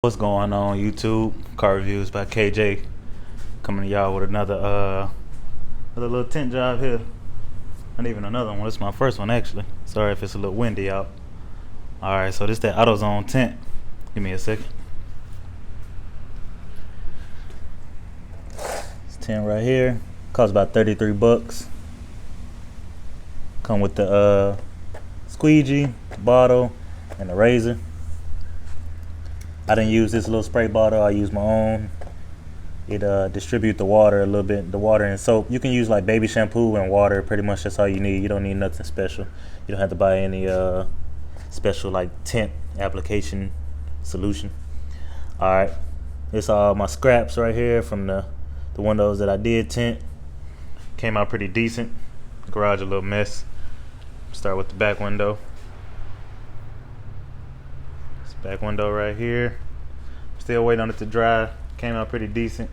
What's going on YouTube? Car reviews by KJ coming to y'all with another little tint job here. Not even another one. This is my first one actually. Sorry if it's a little windy out. Alright, so this is that Autozone tint. Give me a second. This tint right here costs about 33 bucks. Come with the squeegee, bottle, and the razor. I didn't use this little spray bottle. I use my own. It distribute the water a little bit, the water and soap. You can use like baby shampoo and water. Pretty much that's all you need. You don't need nothing special. You don't have to buy any special like tint application solution. All right, it's all my scraps right here from the windows that I did tint. Came out pretty decent. Garage a little mess. Start with the back window. Back window right here. Still waiting on it to dry. Came out pretty decent.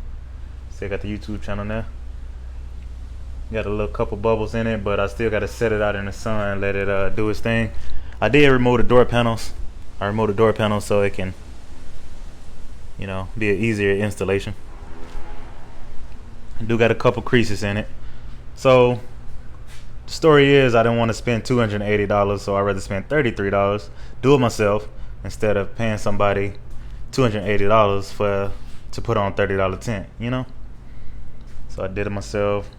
Still got the YouTube channel now. Got a little couple bubbles in it, but I still got to set it out in the sun and let it do its thing. I did remove the door panels. I removed the door panels so it can, be an easier installation. I do got a couple creases in it. So the story is I didn't want to spend $280, so I'd rather spend $33. Do it myself, instead of paying somebody $280 to put on $30 tint, So I did it myself.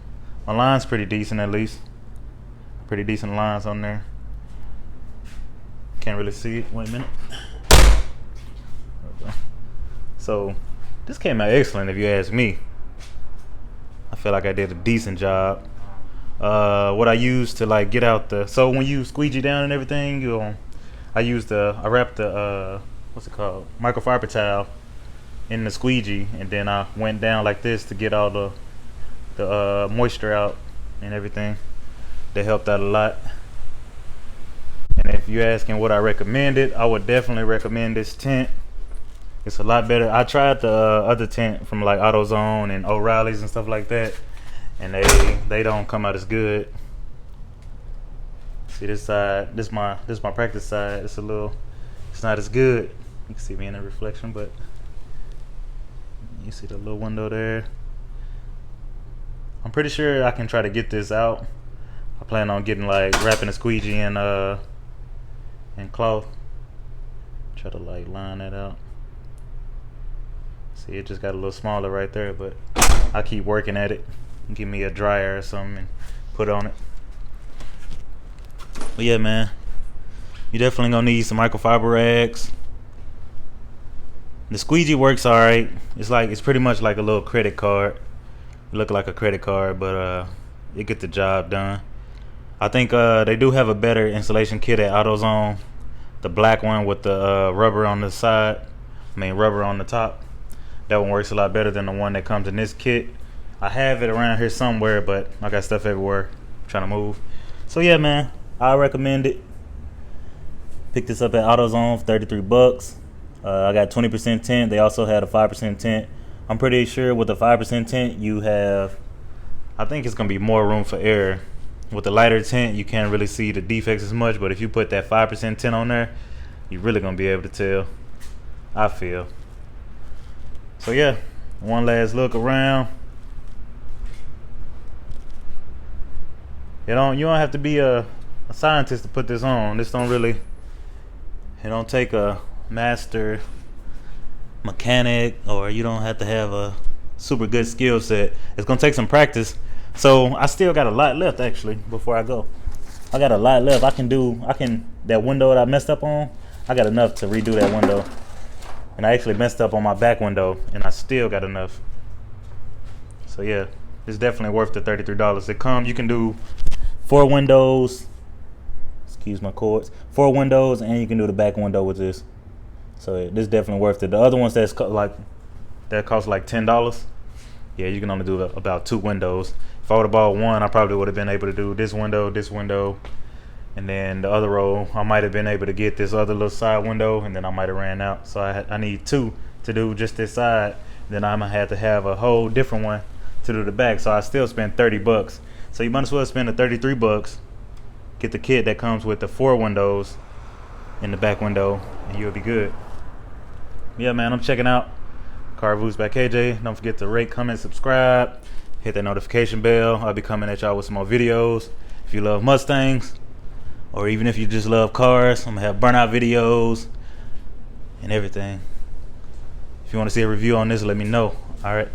My line's pretty decent, at least. Pretty decent lines on there. Can't really see it. Wait a minute. Okay. So this came out excellent if you ask me. I feel like I did a decent job. What I used to like get out so when you squeegee down and everything, I wrapped the what's it called, microfiber towel in the squeegee, and then I went down like this to get all the moisture out and everything. That helped out a lot. And if you're asking what I recommended, I would definitely recommend this tint. It's a lot better. I tried the other tint from like Autozone and O'Reilly's and stuff like that, and they don't come out as good. See this side, this my practice side. It's not as good. You can see me in the reflection, but you see the little window there. I'm pretty sure I can try to get this out. I plan on wrapping a squeegee in cloth. Try to line that out. See, it just got a little smaller right there, but I keep working at it. Give me a dryer or something and put on it. But yeah, man, you definitely gonna need some microfiber rags. The squeegee works alright. It's pretty much like a little credit card. It look like a credit card, but it get the job done. I think they do have a better installation kit at AutoZone. The black one with the rubber on the side, rubber on the top. That one works a lot better than the one that comes in this kit. I have it around here somewhere, but I got stuff everywhere. I'm trying to move. So yeah, man, I recommend it. Pick this up at AutoZone for 33 bucks. I got 20% tint. They also had a 5% tint. I'm pretty sure with the 5% tint, I think it's gonna be more room for error. With the lighter tint, you can't really see the defects as much, but if you put that 5% tint on there, you're really gonna be able to tell, I feel. So yeah, one last look around. You don't have to be a scientist to put this on. It don't take a master mechanic, or you don't have to have a super good skill set. It's gonna take some practice. So I still got a lot left actually before I go. I got a lot left. That window that I messed up on, I got enough to redo that window. And I actually messed up on my back window, and I still got enough. So yeah, it's definitely worth the $33. You can do 4 windows, excuse my cords, 4 windows, and you can do the back window with this. So this is definitely worth it. The other ones that cost like $10, yeah, you can only do about 2 windows. If I would have bought one, I probably would have been able to do this window, and then the other row, I might have been able to get this other little side window, and then I might have ran out. So I need 2 to do just this side. Then I'm gonna have to have a whole different one to do the back. So I still spent 30 bucks. So you might as well spend the 33 bucks, get the kit that comes with the 4 windows in the back window, and you'll be good. yeah, man, I'm checking out Car Reviews by KJ. Don't forget to rate, comment, subscribe, hit that notification bell. I'll be coming at y'all with some more videos. If you love Mustangs, or even if you just love cars, I'm gonna have burnout videos and everything. If you want to see a review on this, let me know. All right.